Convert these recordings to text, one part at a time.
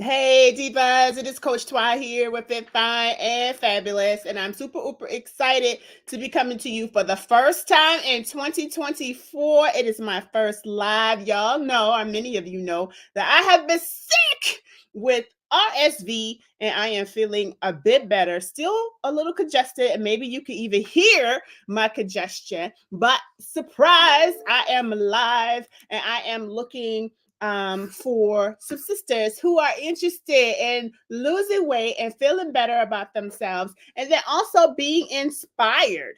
Hey, Divas, it is Coach Twy here with Fit, Fyne and Fabulous, and I'm super, super excited to be coming to you for the first time in 2024. It is my first live. Y'all know, or many of you know, that I have been sick with RSV and I am feeling a bit better. Still a little congested, and maybe you can even hear my congestion, but surprise, I am live and I am looking for some sisters who are interested in losing weight and feeling better about themselves, and then also being inspired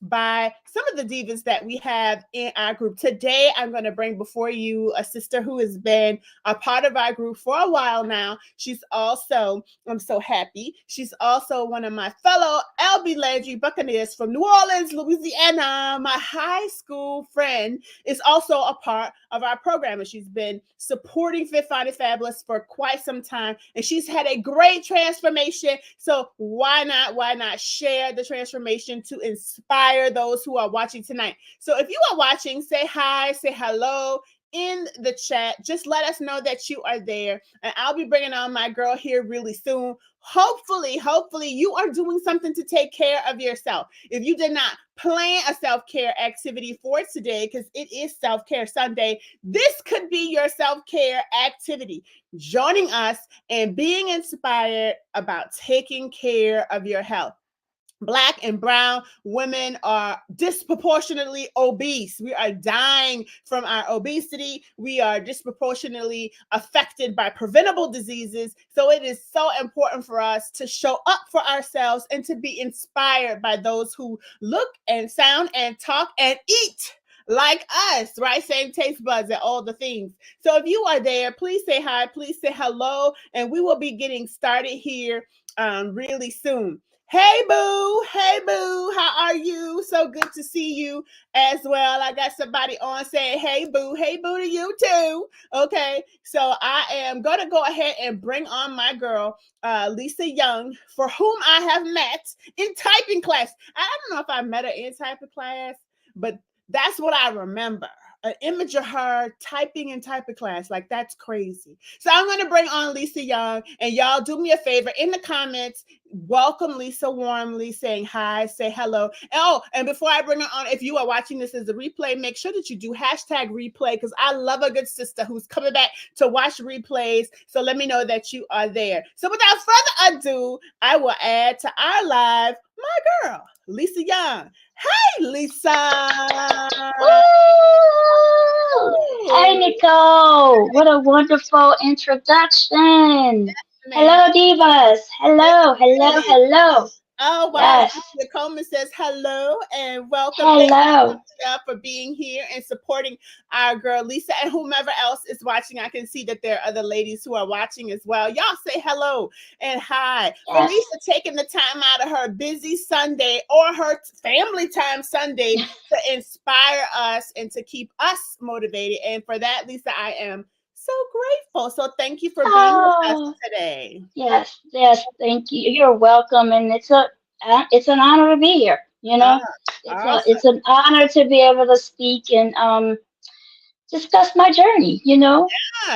by some of the divas that we have in our group. Today, I'm going to bring before you a sister who has been a part of our group for a while now. She's also, I'm so happy, she's also one of my fellow LB Landry Buccaneers from New Orleans, Louisiana. My high school friend is also a part of our program, and she's been supporting Fit, Fyne Fabulous for quite some time, and she's had a great transformation. So why not share the transformation to inspire those who are watching tonight? So if you are watching, say hi, say hello in the chat. Just let us know that you are there, and I'll be bringing on my girl here really soon. Hopefully you are doing something to take care of yourself. If you did not plan a self-care activity for today, because it is self-care Sunday, this could be your self-care activity, joining us and being inspired about taking care of your health. Black and brown women are disproportionately obese. We are dying from our obesity. We are disproportionately affected by preventable diseases. So it is so important for us to show up for ourselves and to be inspired by those who look and sound and talk and eat like us, right? Same taste buds and all the things. So if you are there, please say hi, please say hello, and we will be getting started here really soon. Hey boo, hey boo, how are you? So good to see you as well. I got somebody on saying hey boo to you too. Okay, so I am gonna go ahead and bring on my girl, Lisa Young, for whom I have met in typing class. I don't know if I met her in typing class, but that's what I remember. An image of her typing in typing class. Like, that's crazy. So I'm going to bring on Lisa Young, and y'all do me a favor in the comments. Welcome Lisa warmly, saying hi, say hello. And before I bring her on, if you are watching this as a replay, make sure that you do hashtag replay, because I love a good sister who's coming back to watch replays. So let me know that you are there. So without further ado, I will add to our live my girl, Lisa Young. Hey, Lisa. Woo! Hey, Nicole. What a wonderful introduction. Man. Hello, divas. Hello, hello, Hey. hello. Oh, wow. Yes. Lucia Coleman says hello and welcome. Thank Hello. you for being here and supporting our girl Lisa, and whomever else is watching. I can see that there are other ladies who are watching as well. Y'all say hello and hi. For Yes. Lisa taking the time out of her busy Sunday or her family time Sunday to inspire us and to keep us motivated. And for that, Lisa, I am so grateful. So thank you for being with us Oh, today. yes, yes. Thank you. You're welcome, and it's an honor to be here. Ah, It's awesome. an honor to be able to speak and discuss my journey. So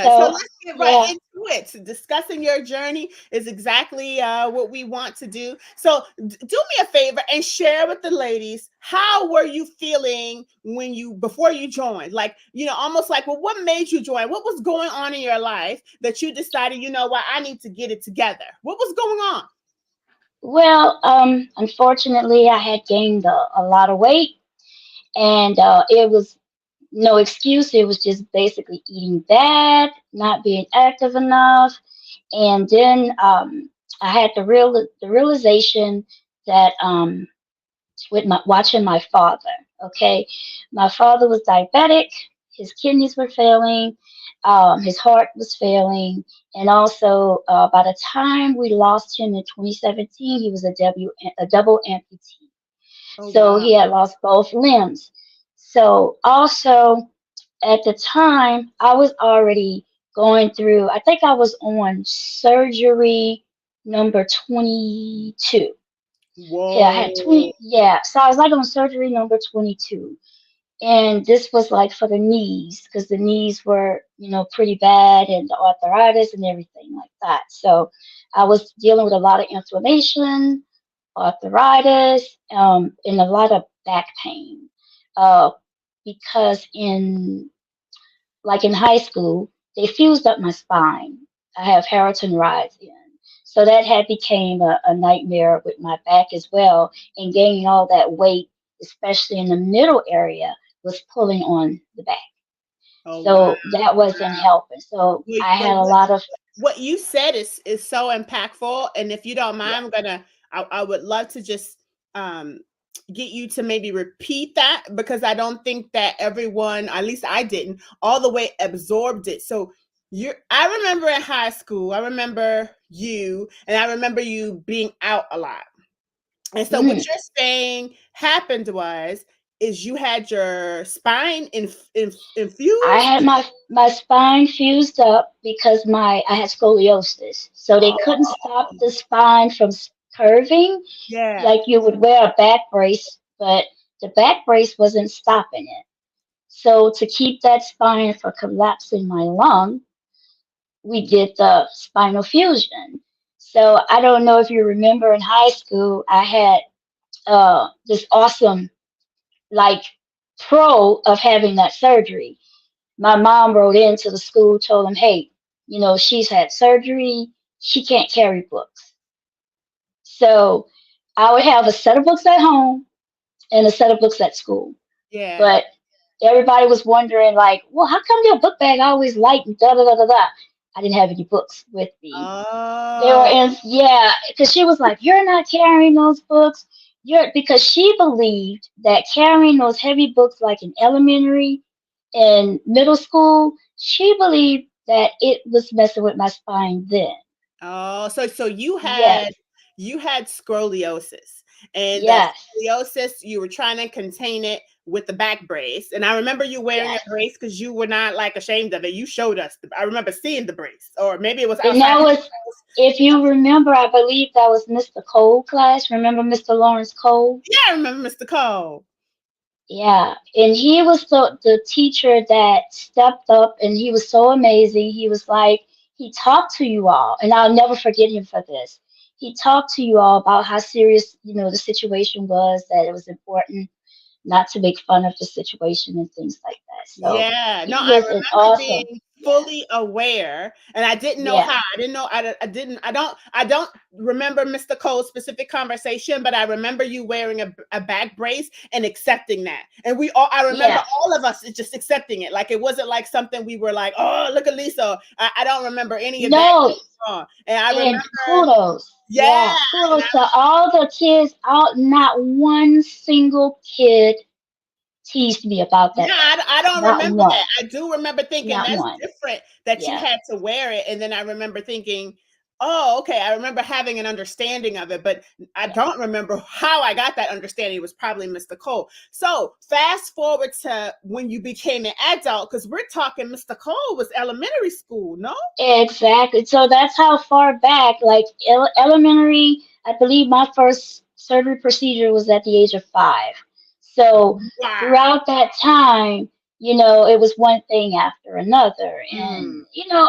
So let's get right yeah. into it. So discussing your journey is exactly what we want to do. So do me a favor and share with the ladies, how were you feeling when you before you joined? Like, almost like, well, what made you join? What was going on in your life that you decided, you know what, I need to get it together? What was going on? Well, unfortunately, I had gained a lot of weight, and it was no excuse. It was just basically eating bad, not being active enough, and then I had the realization that with watching my father. Okay, my father was diabetic. His kidneys were failing. His heart was failing, and also by the time we lost him in 2017, he was a double amputee. Oh, So wow. he had lost both limbs. So also at the time, I was already going through, I think I was on surgery number 22. Yeah, I had Whoa. 20, yeah. So I was like on surgery number 22. And this was like for the knees because the knees were, pretty bad and the arthritis and everything like that. So I was dealing with a lot of inflammation, arthritis, and a lot of back pain. Uh, because in high school, they fused up my spine. I have Harrington rides in. So that had became a nightmare with my back as well. And gaining all that weight, especially in the middle area, was pulling on the back. Oh wow. So that wasn't helping. So But, I but had a lot of, what you said is so impactful. And if you don't yeah. mind, I would love to just um get you to maybe repeat that, because I don't think that everyone, at least I didn't, all the way absorbed it. So I remember in high school, I remember you, and I remember you being out a lot. And so what Mm. you're saying happened was is you had your spine I infused. had my spine fused up because my I had scoliosis. So they couldn't stop Oh, the spine from curving yeah. like you would wear a back brace, but the back brace wasn't stopping it. So to keep that spine from collapsing my lung, we did the spinal fusion. So I don't know if you remember in high school, I had this awesome like pro of having that surgery. My mom wrote into the school, told them, hey, she's had surgery. She can't carry books. So I would have a set of books at home and a set of books at school. Yeah. But everybody was wondering, like, well, how come your book bag always light and da da da da da? I didn't have any books with me. They were Oh, in, yeah, because she was like, you're not carrying those books. Because she believed that carrying those heavy books, like in elementary and middle school, she believed that it was messing with my spine then. oh, so Yes, you had scoliosis, and the yes, scoliosis, you were trying to contain it with the back brace. And I remember you wearing a yes. brace because you were not like ashamed of it. You showed us. I remember seeing the brace, or maybe it was And outside that the was, if you remember, I believe that was Mr. Cole class. Remember Mr. Lawrence Cole? Yeah, I remember Mr. Cole. Yeah, and he was the teacher that stepped up, and he was so amazing. He was like, he talked to you all, and I'll never forget him for this. He talked to you all about how serious, the situation was, that it was important not to make fun of the situation and things like that. So Yeah, no, he I was an remember awesome, being yeah, fully aware, and I didn't know yeah, how. I didn't know. I didn't. I don't remember Mr. Cole's specific conversation, but I remember you wearing a back brace and accepting that. And we all. I remember yeah. all of us just accepting it. Like it wasn't like something we were like, "Oh, look at Lisa." I don't remember any of that No, going on. And I and remember, kudos, yeah, yeah, and kudos to all the kids. All Not one single kid teased me about yeah, that back I brace. don't Not remember one. that. I do remember thinking Not that's one. different that you Yeah. had to wear it. And then I remember thinking, oh, okay. I remember having an understanding of it, but I Yeah. don't remember how I got that understanding. It was probably Mr. Cole. So fast forward to when you became an adult, because we're talking Mr. Cole was elementary school, no? Exactly. So that's how far back, like elementary, I believe my first surgery procedure was at the age of 5. So Wow. throughout that time, it was one thing after another. Mm.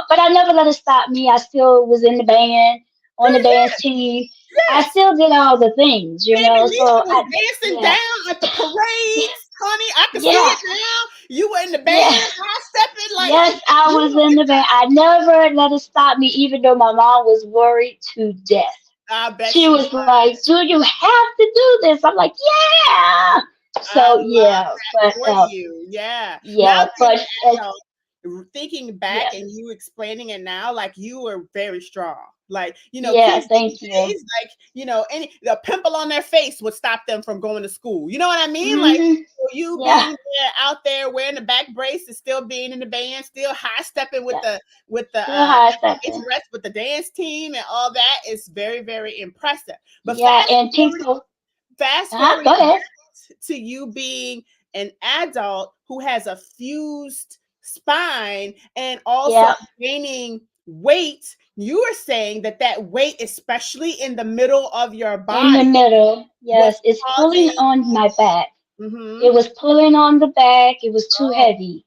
But I never let it stop me. I still was in the band, on the dance Yes, team. I yes. still did all the things, Baby Lisa So was dancing yeah, down at the parades, honey. I could see yeah, it now. You were in the yeah. band, high stepping, like Yes, I you was were in in the band. I never let it stop me, even though my mom was worried to death. I bet She she was was. like, "Do you have to do this?" I'm like, "Yeah." I So love yeah, that but for you. Yeah. Now yeah, being but an adult, thinking back yeah, and you explaining it now, like you were very strong. Like, yeah. kids these Thank you. days, like, any the pimple on their face would stop them from going to school. You know what I mean? Like Hmm. for you Yeah, being there out there wearing the back brace and still being in the band, still high stepping with yeah. the Still high not to stepping. interest with the dance team and all that is very, very impressive. But Yeah, and people. fast Go forwarding ahead. to you being an adult who has a fused spine and also Yeah, gaining weight, you are saying that weight, especially in the middle of your in the body, middle. was Yes, it's pulling causing on my back. It Mm-hmm. was pulling on the back. It was too Oh, heavy.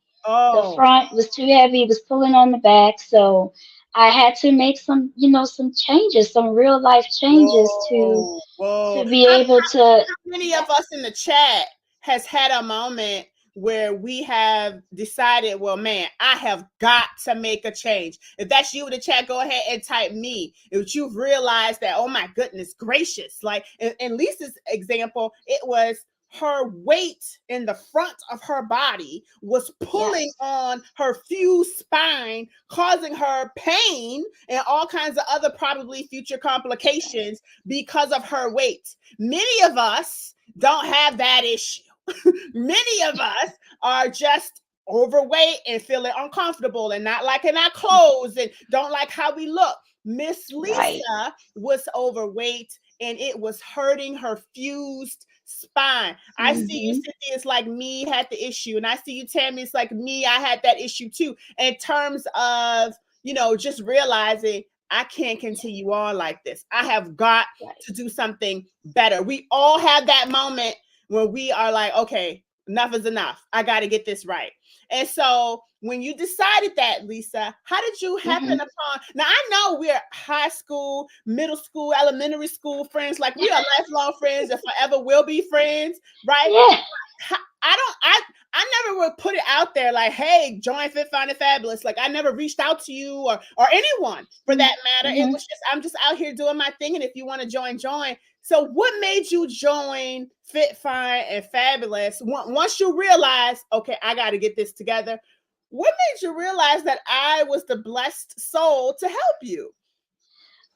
The oh, front was too heavy. It was pulling on the back. So I had to make some, some changes, some real life changes whoa, to whoa. be able to. Many Yeah. of us in the chat has had a moment where we have decided, well, man, I have got to make a change. If that's you in the chat, go ahead and type me. If you've realized that, oh my goodness gracious, like in Lisa's example, it was her weight in the front of her body was pulling Yes. on her fused spine, causing her pain and all kinds of other probably future Yes. complications because of her weight. Many of us don't have that issue. Many of us are just overweight and feeling uncomfortable and not liking our clothes and don't like how we look. Miss Right. Lisa was overweight and it was hurting her fused spine. I see you, Mm-hmm. Cynthia, it's like me had the issue. And I see you, Tammy, it's like me, I had that issue too. In terms of, just realizing I can't continue on like this. I have got Right. to do something better. We all have that moment when we are like, okay, enough is enough. I got to get this right. And so when you decided that, Lisa, how did you happen Mm-hmm. upon? Now I know we're high school, middle school, elementary school friends. Like we are lifelong friends and forever will be friends, right? Yeah. I don't. I never would put it out there like, "Hey, join Fit, Fyne Fabulous." Like I never reached out to you or anyone for that matter. It Mm-hmm. was just I'm just out here doing my thing, and if you want to join, join. So, what made you join Fit, Fyne, and Fabulous? Once you realize, okay, I got to get this together. What made you realize that I was the blessed soul to help you?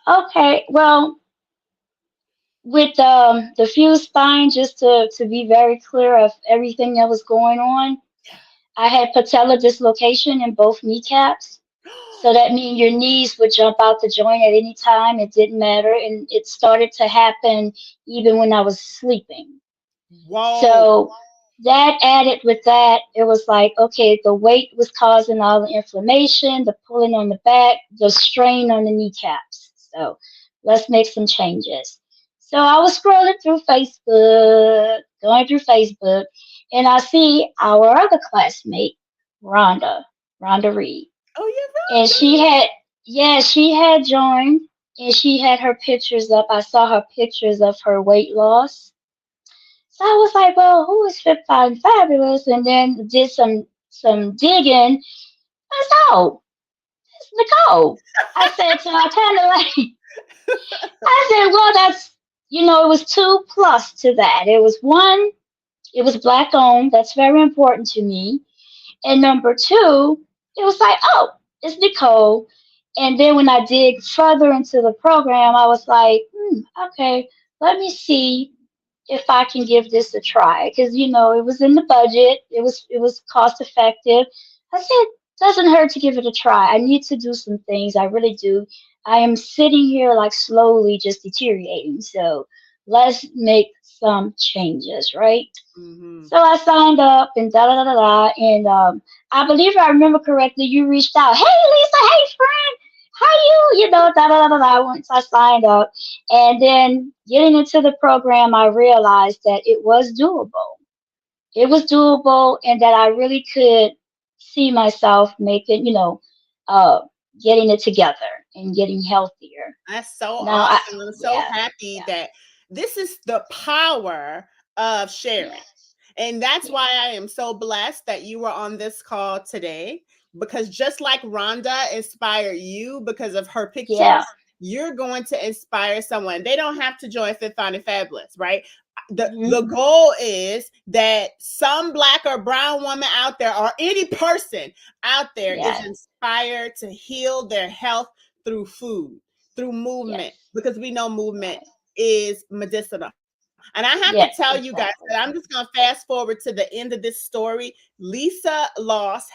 Okay. Well, with the fused spine, just to be very clear of everything that was going on, I had patella dislocation in both kneecaps. So that means your knees would jump out the joint at any time. It didn't matter. And it started to happen even when I was sleeping. Whoa. So that added with that, it was like, okay, the weight was causing all the inflammation, the pulling on the back, the strain on the kneecaps. So let's make some changes. So I was scrolling through Facebook, going through Facebook, and I see our other classmate, Rhonda, Rhonda Reed. Oh, And you're she had, yeah, she had joined and she had her pictures up. I saw her pictures of her weight loss. So I was like, well, who is Fit Fyne Fabulous? And then did some digging. I said, oh, it's Nicole. I said to her, I kind of like, I said, well, it was two plus to that. It was one, it was black owned. That's very important to me. And number two, it was like, oh, it's Nicole. And then when I dig further into the program, I was like, okay, let me see if I can give this a try. Because, it was in the budget. It was cost effective. I said, doesn't hurt to give it a try. I need to do some things. I really do. I am sitting here like slowly just deteriorating. So let's make some changes, right? hmm So I signed up and da da da da da. And I believe I remember correctly, you reached out. Hey, Lisa. Hey, friend. How you? Da da da da da. Once I signed up, and then getting into the program, I realized that it was doable. It was doable, and that I really could see myself making, uh, getting it together and getting healthier. That's so Now, I awesome. I'm so yeah happy yeah that this is the power of sharing. yes And that's yes why I am so blessed that you were on this call today. Because just like Rhonda inspired you because of her yeah pictures, you're going to inspire someone. They don't have to join Fit, Fine, and Fabulous, right? The hmm goal is that some black or brown woman out there or any person out there is yes inspired to heal their health through food, through movement, yes because we know movement yes. is medicinal. And I have to tell you Yes, guys that I'm just exactly. going to fast forward to the end of this story. Lisa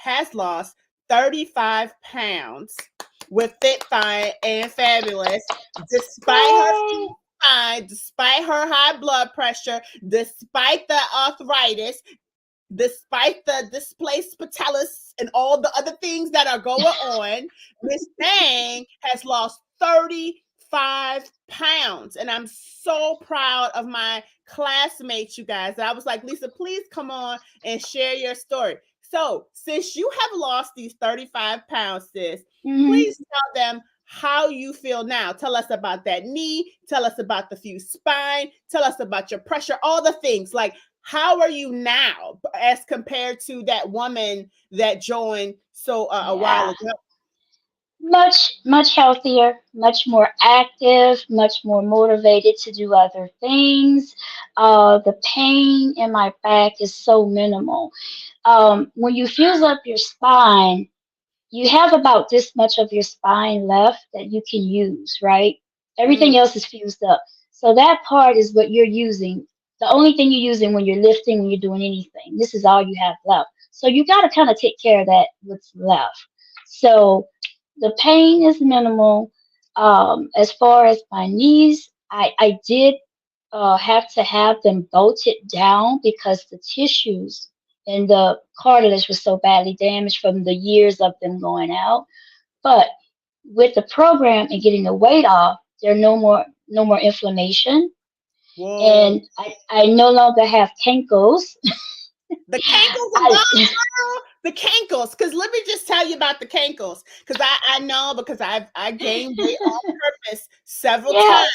has lost 35 pounds with Fit, Fine, and Fabulous, despite her Yay! fine, despite her high blood pressure, despite the arthritis, despite the displaced patellus and all the other things that are going on, Miss Thang has lost 35 pounds. And I'm so proud of my classmates, you guys. I was like, Lisa, please come on and share your story. So, since you have lost these 35 pounds, sis, Hmm. please tell them how you feel now. Tell us about that knee. Tell us about the fused spine. Tell us about your pressure, all the things. Like, how are you now as compared to that woman that joined a while Yeah. ago? Much healthier, much more active, much more motivated to do other things. The pain in my back is so minimal. When you fuse up your spine, you have about this much of your spine left that you can use, right? Mm, Everything else is fused up. So that part is what you're using. The only thing you're using when you're lifting, when you're doing anything. This is all you have left. So you got to kind of take care of that, what's left. So the pain is minimal. As far as my knees, I did have to have them bolted down because the tissues and the cartilage was so badly damaged from the years of them going out. But with the program and getting the weight off, there are no more inflammation, whoa. and I no longer have cankles. The cankles are I gone, girl. The cankles. Because let me just tell you about the cankles. Because I know because I gained weight on purpose several yeah. times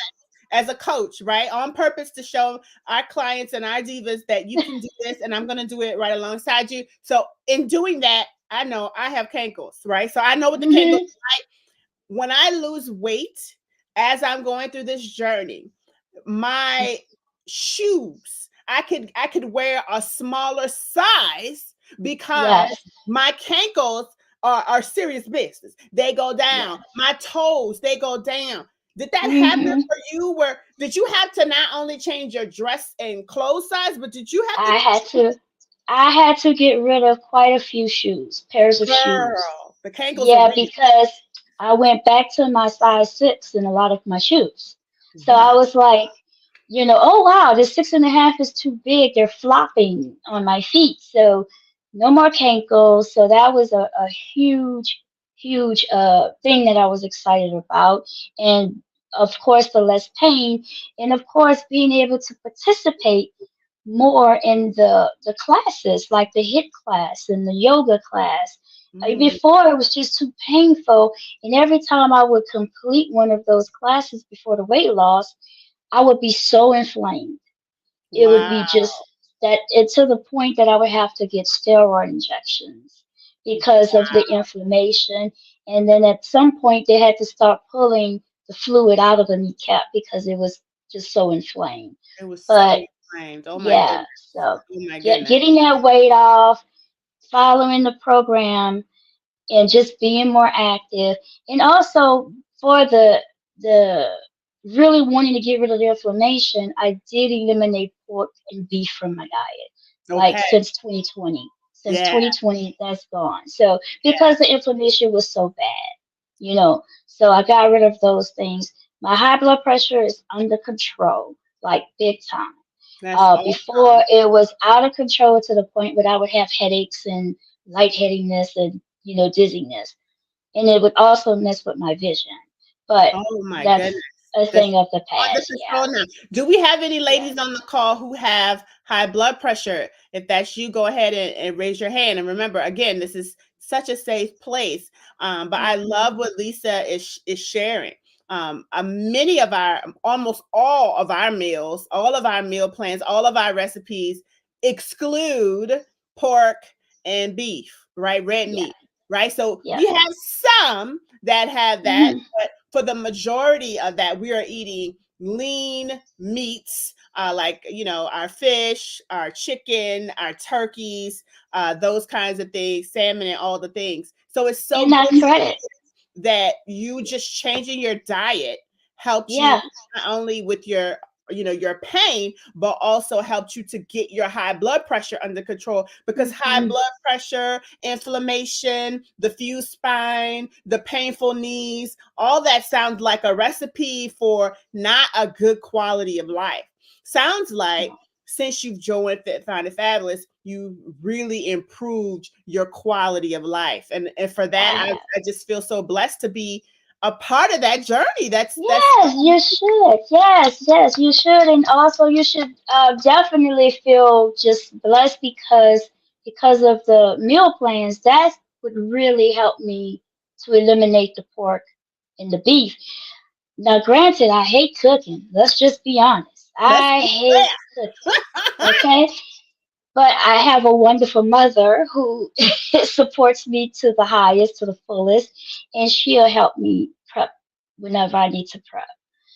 as a coach, right? On purpose to show our clients and our divas that you can do this, and I'm going to do it right alongside you. So in doing that, I know I have cankles, right? So I know what the cankles. Hmm. When I lose weight as I'm going through this journey, my shoes, I could wear a smaller size because Yes. my cankles are serious business. They go down. Yes. My toes, they go down. Did that happen Hmm. for you? Where did you have to not only change your dress and clothes size, but did you have to, I had to I had to get rid of quite a few shoes, pairs of shoes. girl? The cankles are Yeah, real. because I went back to my size six in a lot of my shoes. So I Wow. was like, oh wow, this 6.5 is too big. They're flopping on my feet. So no more cankles. So that was a huge, huge thing that I was excited about. And of course, the less pain. And of course, being able to participate more in the classes, like the HIIT class and the yoga class. Mm, Before it was just too painful, and every time I would complete one of those classes before the weight loss, I would be so inflamed. It would be wow. just that it to the point that I would have to get steroid injections because of the inflammation. And then at some point they had to start pulling the fluid out of the kneecap because it was just so inflamed. It was But so inflamed. Oh my yeah, goodness. so Oh my goodness. getting that weight off, following the program, and just being more active, and also for the really wanting to get rid of the inflammation, I did eliminate pork and beef from my diet, like Okay. since 2020. Since Yeah. 2020, that's gone. So Yeah. because the inflammation was so bad, so I got rid of those things. My high blood pressure is under control, like big time. That's Before awesome. it was out of control to the point where I would have headaches and lightheadedness and dizziness, and it would also mess with my vision. But Oh my that's goodness. a That's thing of the under past. Yeah, control now. Do we have any yeah. ladies on the call who have high blood pressure? If that's you, go ahead and raise your hand. And remember, again, this is such a safe place. But I Hmm. love what Lisa is sharing. Many of our, almost all of our meals, all of our meal plans, all of our recipes exclude pork and beef, right? Red Yeah, meat, right? So yeah. we have some that have that, Hmm. but for the majority of that, we are eating lean meats, like our fish, our chicken, our turkeys, those kinds of things, salmon, and all the things. So it's so And good that's credit. that you just changing your diet helped you Yeah. not only with your pain, but also helped you to get your high blood pressure under control, because high Hmm. blood pressure, inflammation, the fused spine, the painful knees, all that sounds like a recipe for not a good quality of life. Sounds like since you've joined Fyne Fabulous, you really improved your quality of life. And for that, I I, have. I just feel so blessed to be a part of that journey. That's Yes, you should. Yes, yes, you should. And also you should definitely feel just blessed because of the meal plans. That would really help me to eliminate the pork and the beef. Now, granted, I hate cooking. Let's just be honest. let's I be hate cooking. Okay? But I have a wonderful mother who supports me to the highest, to the fullest, and she'll help me prep whenever I need to prep.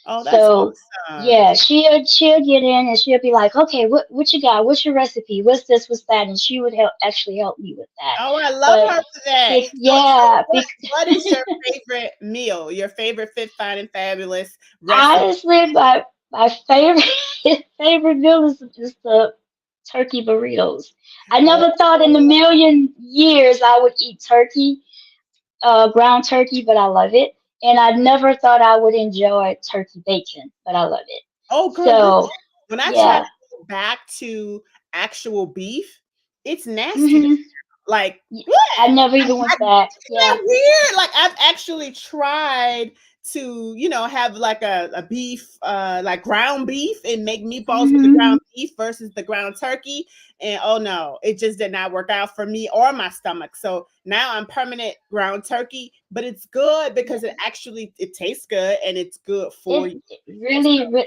Oh, that's So awesome. yeah, she'll get in and she'll be like, okay, what you got? What's your recipe? What's this? What's that? And she would help me with that. Oh, I love But her for that. So yeah, what is your favorite meal? Your favorite Fit, Fine, and Fabulous recipe? honestly, my favorite favorite meal is the turkey burritos. I never thought in a Oh, million years I would eat turkey, ground turkey, but I love it. And I never thought I would enjoy turkey bacon, but I love it. oh, girl, listen. So When I try to yeah. go back to actual beef, it's nasty. hmm Like, Y- I bleh. never even went back. Isn't Yeah. that weird? Like I've actually tried to, have like a beef, like ground beef and make meatballs with the hmm ground beef versus the ground turkey. And oh no, it just did not work out for me or my stomach. So now I'm permanent ground turkey, but it's good because Yeah. it tastes good and it's good for you. It It's really,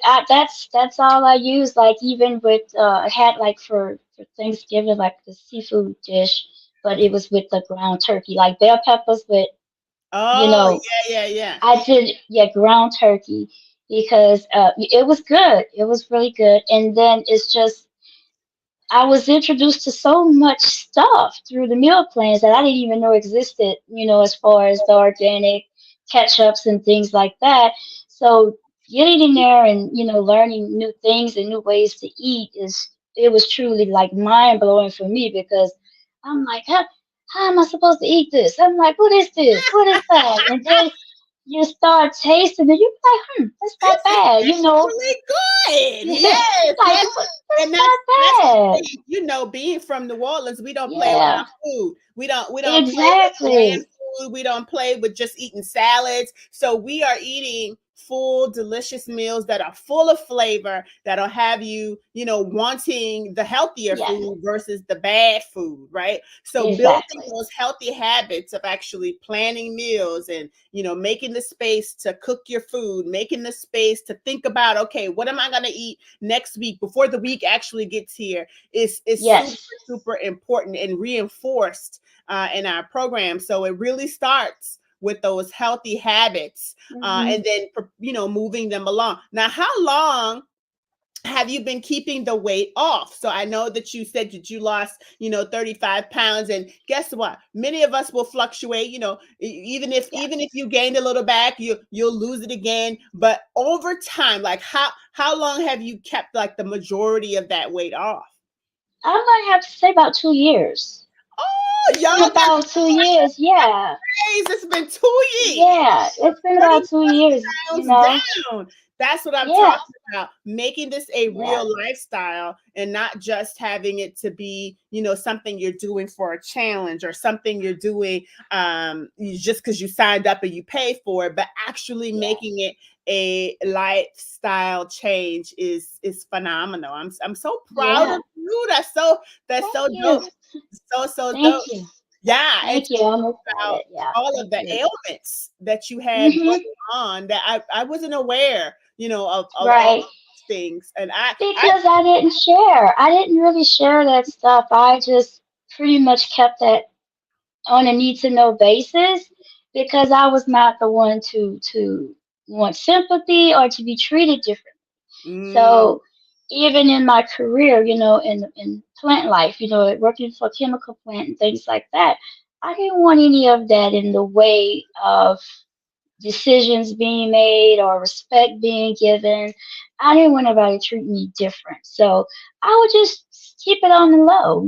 that's all I use. Like even with I had like for Thanksgiving like the seafood dish, but it was with the ground turkey, like bell peppers with you oh know yeah, yeah, yeah. I did yeah ground turkey because it was good. It was really good, and then it's just I was introduced to so much stuff through the meal plans that I didn't even know existed, as far as the organic ketchups and things like that. So getting in there and, learning new things and new ways to eat it was truly like mind blowing for me because I'm like, how am I supposed to eat this? I'm like, what is this? What is that? And then you start tasting it, you're like, that's not This is bad, actually good. Yes, like, yes. that's And that's not the bad. thing. Being from New Orleans, we don't play Yeah. around food. We don't play with bland Exactly. food. We don't play with just eating salads. So we are eating full, delicious meals that are full of flavor that'll have you, wanting the healthier Yes, food versus the bad food, right? So building exactly. those healthy habits of actually planning meals and making the space to cook your food, making the space to think about, okay, what am I going to eat next week before the week actually gets here is super, Yes. super important and reinforced in our program. So it really starts with those healthy habits hmm and then, moving them along. Now, how long have you been keeping the weight off? So I know that you said that you lost, 35 pounds. And guess what? Many of us will fluctuate, Yes. even if you gained a little back, you'll lose it again. But over time, like how long have you kept like the majority of that weight off? I might have to say about 2 years. Oh, It's been y'all got about 2 years. Yeah. days. It's been 2 years. Yeah. It's been 30 about 2 years, pounds down. That's what I'm Yeah. talking about. Making this a Yeah. real lifestyle and not just having it to be, something you're doing for a challenge or something you're doing just because you signed up and you pay for it, but actually making Yes. it a lifestyle change is phenomenal. I'm so proud Yeah. of you. That's so Thank you. dope. So Thank dope. you. Yeah, and Thank you. I'm about excited. Yeah. all of Thank the you. ailments that you had hmm going on that I wasn't aware, of all Right. these things. And I Because I didn't share. I didn't really share that stuff. I just pretty much kept that on a need to know basis because I was not the one to want sympathy or to be treated differently. mm, So even in my career, in plant life, working for a chemical plant and things like that, I didn't want any of that in the way of decisions being made or respect being given. I didn't want nobody to treat me different. So I would just keep it on the low.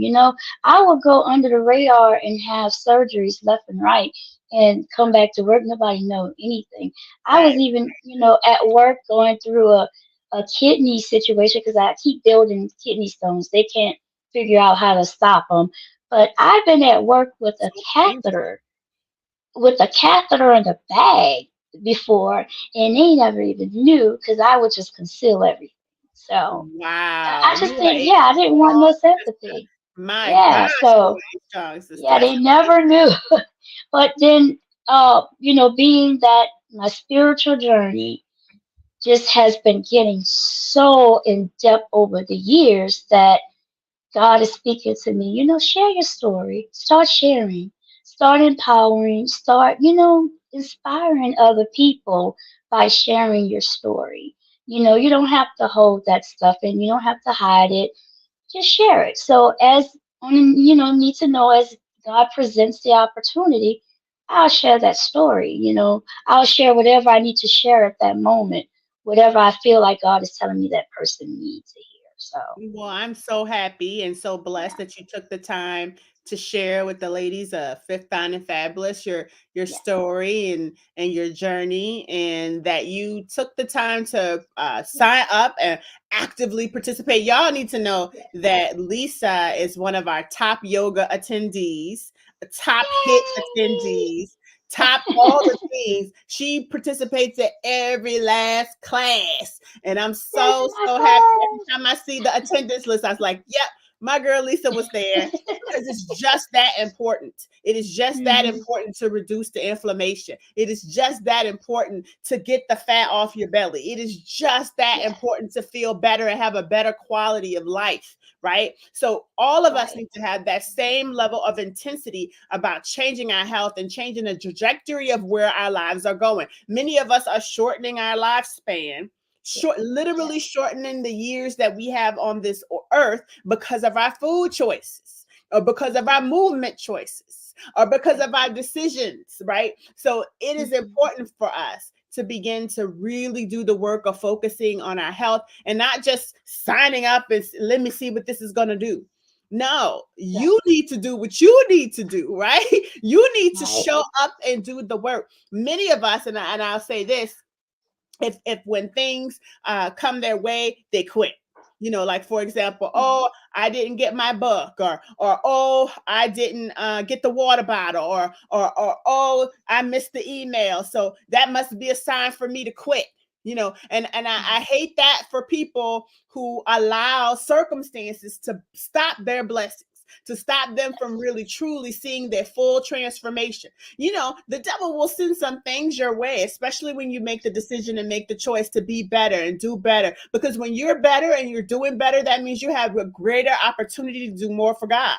I would go under the radar and have surgeries left and right and come back to work. Nobody know anything. I was right. even, at work going through a kidney situation because I keep building kidney stones. They can't figure out how to stop them. But I've been at work So dangerous. with a catheter in the bag. before, and they never even knew because I would just conceal everything. So Wow. I just You are think, a yeah, I didn't want no strong sister. sympathy. My Yeah, gosh, you so are a strong sister. yeah, That's they never knew. But then, being that my spiritual journey just has been getting so in depth over the years that God is speaking to me, share your story, start sharing, start empowering, start, inspiring other people by sharing your story. You don't have to hold that stuff and you don't have to hide it, just share it. So need to know as God presents the opportunity, I'll share that story. I'll share whatever I need to share at that moment, whatever I feel like God is telling me that person needs to hear. So well, I'm so happy and so blessed yeah, that you took the time to share with the ladies of Fifth, Fine and Fabulous your yeah, story and your journey, and that you took the time to yeah, sign up and actively participate. Y'all need to know yeah. that Lisa is one of our top yoga attendees, top hit Yay! attendees, top all the things. She participates at every last class. And I'm That's so, my so happy. Every class. time I see the attendance list, I was like, yep, my girl Lisa was there, because it's just that important. It is just that Hmm. important to reduce the inflammation. It is just that important to get the fat off your belly. It is just that Yes, important to feel better and have a better quality of life, right? So all of us right. need to have that same level of intensity about changing our health and changing the trajectory of where our lives are going. Many of us are shortening our lifespan, Yeah, yeah, literally shortening the years that we have on this earth because of our food choices, or because of our movement choices, or because right. of our decisions, right? So it is Hmm. important for us to begin to really do the work of focusing on our health and not just signing up and let me see what this is going to do. No, Right, you need to do what you need to do, right? You need to right. show up and do the work. Many of us, and I'll say this, if when things come their way, they quit. Like for example, Hmm. oh, I didn't get my book, or oh, I didn't get the water bottle, or oh, I missed the email, so that must be a sign for me to quit. And I hate that for people who allow circumstances to stop their blessings, to stop them from really truly seeing their full transformation. The devil will send some things your way, especially when you make the decision and make the choice to be better and do better. Because when you're better and you're doing better, that means you have a greater opportunity to do more for God,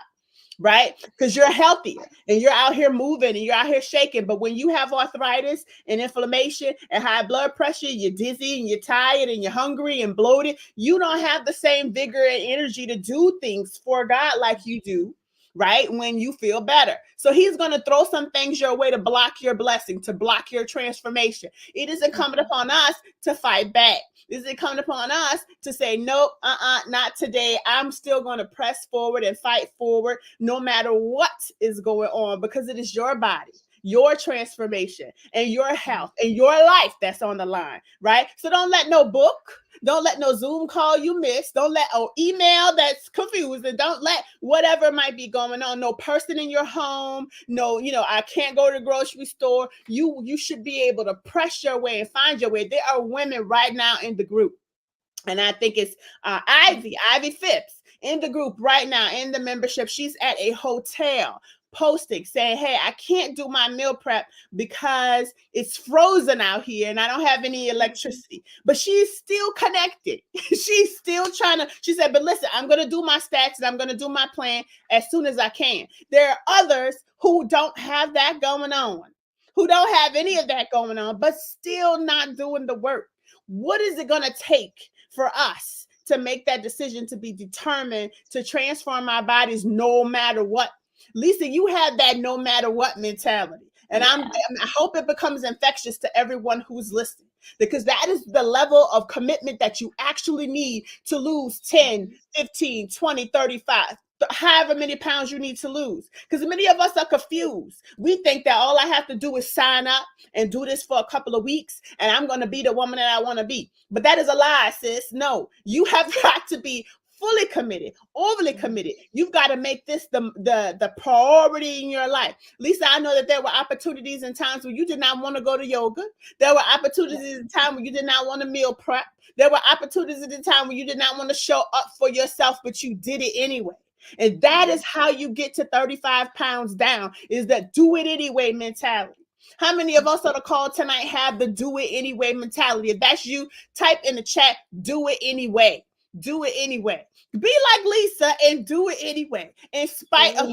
right? Because you're healthier and you're out here moving and you're out here shaking. But when you have arthritis and inflammation and high blood pressure, you're dizzy and you're tired and you're hungry and bloated, you don't have the same vigor and energy to do things for God like you do, right? When you feel better. So he's going to throw some things your way to block your blessing, to block your transformation. It is incumbent Hmm. upon us to fight back. Is it incumbent upon us to say, nope, not today. I'm still going to press forward and fight forward no matter what is going on, because it is your body, your transformation, and your health and your life that's on the line, right? So don't let no book, don't let no Zoom call you miss, don't let an email that's confused, and don't let whatever might be going on, no person in your home, no, I can't go to the grocery store. You should be able to press your way and find your way. There are women right now in the group, and I think it's Ivy Phipps in the group right now in the membership. She's at a hotel posting saying, hey, I can't do my meal prep because it's frozen out here and I don't have any Hmm. electricity. But she's still connected. She's still trying to, she said, but listen, I'm going to do my stats and I'm going to do my plan as soon as I can. There are others who don't have that going on, who don't have any of that going on, but still not doing the work. What is it going to take for us to make that decision, to be determined to transform our bodies no matter what? Lisa, you have that no matter what mentality. And Yeah. I hope it becomes infectious to everyone who's listening, because that is the level of commitment that you actually need to lose 10, Hmm. 15, 20, 35, however many pounds you need to lose. Because many of us are confused. We think that all I have to do is sign up and do this for a couple of weeks and I'm going to be the woman that I want to be. But that is a lie, sis. No, you have got to be fully committed, overly committed. You've got to make this the priority in your life. Lisa, I know that there were opportunities and times when you did not want to go to yoga. There were opportunities in time when you did not want to meal prep. There were opportunities in the time when you did not want to show up for yourself, but you did it anyway. And that is how you get to 35 pounds down, is that do it anyway mentality. How many of us on the call tonight have the do it anyway mentality? If that's you, type in the chat, do it anyway. Do it anyway. Be like Lisa and do it anyway. In spite of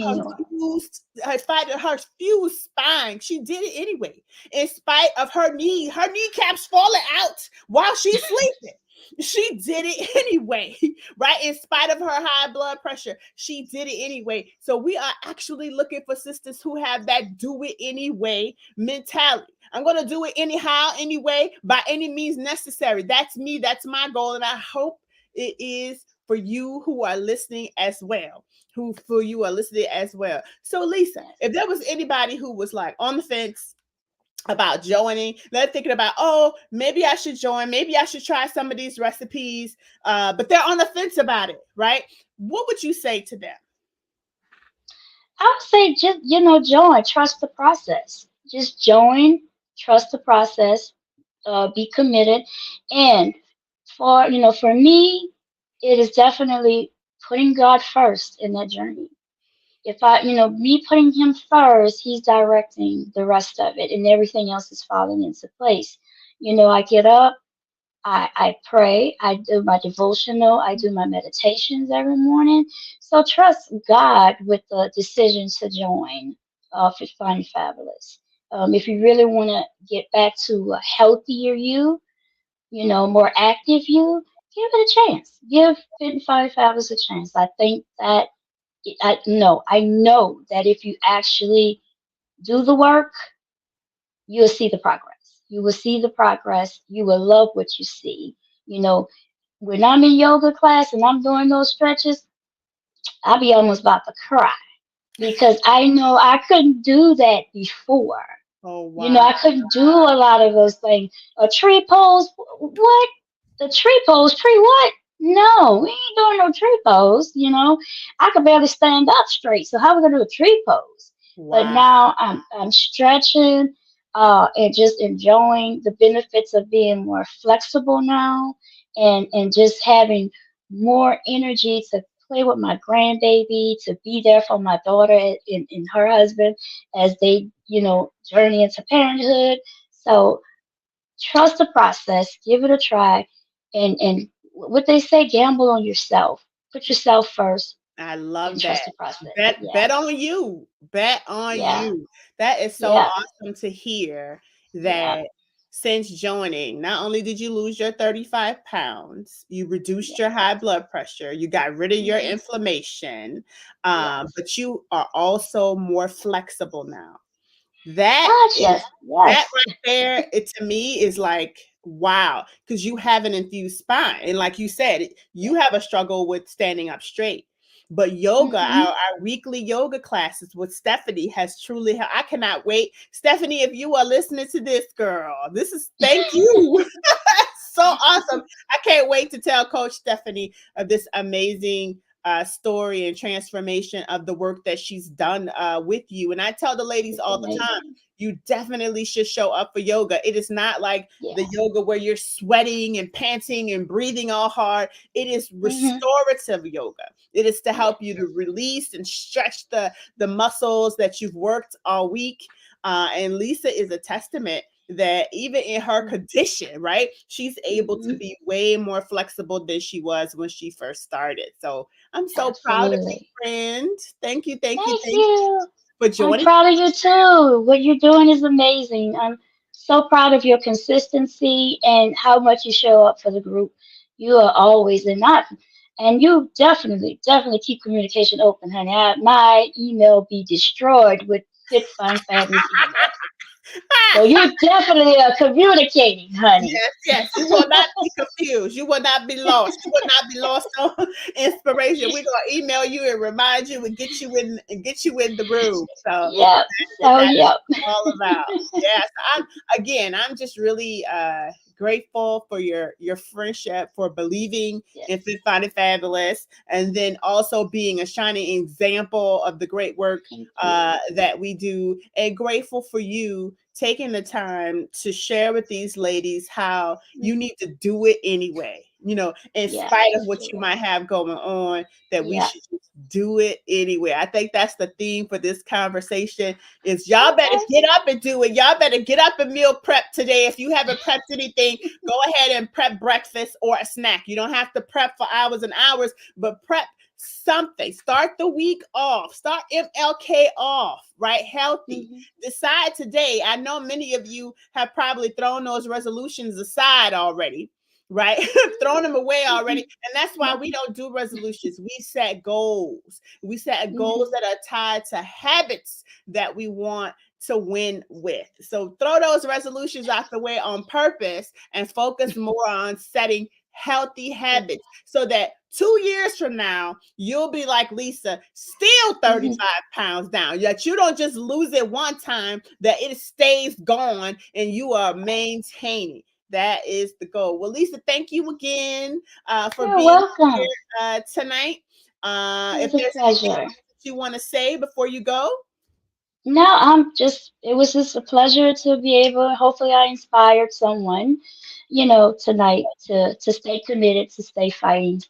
her fused spine, she did it anyway. In spite of her kneecaps falling out while she's sleeping. She did it anyway, right? In spite of her high blood pressure, she did it anyway. So we are actually looking for sisters who have that do it anyway mentality. I'm going to do it anyhow, anyway, by any means necessary. That's me. That's my goal. And I hope it is for you who are listening as well. So Lisa, if there was anybody who was like on the fence about joining, they're thinking about, oh, maybe I should join, maybe I should try some of these recipes, but they're on the fence about it, right? What would you say to them? I would say just, join, trust the process. Just join, trust the process, be committed. And for me, it is definitely putting God first in that journey. If me putting him first, he's directing the rest of it and everything else is falling into place. I get up, I pray, I do my devotional, I do my meditations every morning. So trust God with the decision to join for Fyne Fabulous. If you really want to get back to a healthier you, more active you, give it a chance. Give Fit and Fyne Fabulous a chance. I think that I know that if you actually do the work, you'll see the progress. You will see the progress. You will love what you see. When I'm in yoga class and I'm doing those stretches, I'll be almost about to cry because I know I couldn't do that before. Oh, wow. I couldn't do a lot of those things. A tree pose, what? A tree pose, tree what? No, we ain't doing no tree pose. I could barely stand up straight. So how we gonna do a tree pose? Wow. But now I'm stretching, and just enjoying the benefits of being more flexible now, and just having more energy to play with my grandbaby, to be there for my daughter and her husband as they, journey into parenthood. So trust the process, give it a try, and what they say, gamble on yourself. Put yourself first I love and that. trust the process. Bet on you. Bet on Yeah. you. That is so Yeah. awesome to hear Yeah. that since joining, not only did you lose your 35 pounds, you reduced your Yes. high blood pressure, you got rid of your Mhm. inflammation, Yes. but you are also more flexible now. That Gosh, is yes. that Yes. right there, it to me is like, wow, because you have an infused spine. And like you said, you Yes. have a struggle with standing up straight. But yoga, Hmm. our weekly yoga classes with Stephanie has truly, I cannot wait. Stephanie, if you are listening to this, girl, this is thank you. So awesome. I can't wait to tell Coach Stephanie of this amazing story and transformation of the work that she's done with you. And I tell the ladies It's all the time, amazing. you definitely should show up for yoga. It is not like Yeah. the yoga where you're sweating and panting and breathing all hard. It is Hmm. restorative yoga. It is to help you Yes. to release and stretch the muscles that you've worked all week. And Lisa is a testament that even in her condition, right, she's able to Hmm. be way more flexible than she was when she first started. So I'm so proud of you, Absolutely. friend. Thank you, thank you, Thank thank you you. for I'm joining. proud of you too. What you're doing is amazing. I'm so proud of your consistency and how much you show up for the group. You are always and you definitely keep communication open, honey. My email be destroyed with Fit Fine Fabulous emails. So you definitely are communicating, honey. Yes, yes. You will not be confused. You will not be lost. You will not be lost on inspiration. We're gonna email you and remind you and get you in the room. So Yep. that So is yep. all about. Yes. I'm just really grateful for your friendship, for believing in Yes. Fit, Fyne Fabulous, and then also being a shining example of the great work Thank you. that we do, and grateful for you taking the time to share with these ladies how you Mhm. need to do it anyway. In spite of Yes. what you might Yes. have going on, that we Yeah. should just do it anyway. I think that's the theme for this conversation is y'all better Okay. get up and do it. Y'all better get up and meal prep today. If you haven't prepped anything, go ahead and prep breakfast or a snack. You don't have to prep for hours and hours, but prep something. Start the week off. Start MLK off, right? Healthy. Hmm. Decide today. I know many of you have probably thrown those resolutions aside already, right? Thrown them away already. And that's why we don't do resolutions. We set goals. We set goals Hmm. that are tied to habits that we want to win with. So throw those resolutions out the way on purpose and focus more on setting healthy habits so that 2 years from now, you'll be like Lisa, still Hmm. 35 pounds down. Yet you don't just lose it one time, that it stays gone and you are maintaining. That is the goal. Well, Lisa, thank you again for You're being welcome. here tonight. It If was a there's anything pleasure. else that you want to say before you go, No, it was just a pleasure to be able, hopefully I inspired someone, tonight to stay committed, to stay fighting,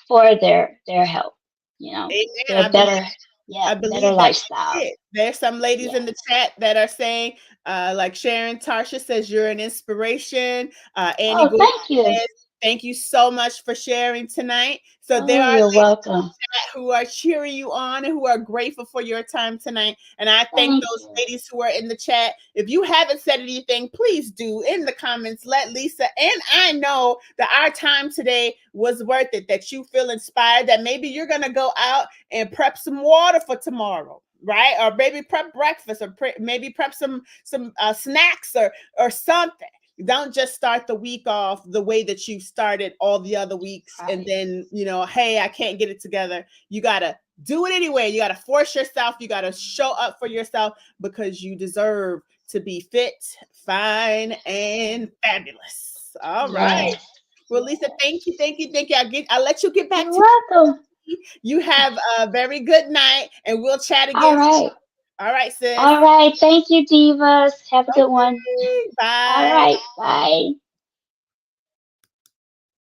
for their health, amen. their better, yeah, I better believe that's lifestyle. it. There's some ladies in the Yes. chat that are saying, like Sharon Tarsha says, you're an inspiration. Annie Oh, Gordon thank you. says, thank you so much for sharing tonight. So there Oh, are you're welcome. who are cheering you on and who are grateful for your time tonight. And I thank Thank those you. ladies who are in the chat. If you haven't said anything, please do in the comments. Let Lisa and I know that our time today was worth it, that you feel inspired, that maybe you're going to go out and prep some water for tomorrow. Right, or maybe prep breakfast, or maybe prep some snacks or something. Don't just start the week off the way that you started all the other weeks and Right. then, hey, I can't get it together. You got to do it anyway. You got to force yourself. You got to show up for yourself because you deserve to be fit, fine, and fabulous. All right. Yes. Well, Lisa, thank you, Yes. thank you, thank you. I'll let you get back You're to welcome. you. Have a very good night and we'll chat All again. right. All right, sis. All right. Thank you, Divas. Have a good one. Okay. All Bye. right. Bye.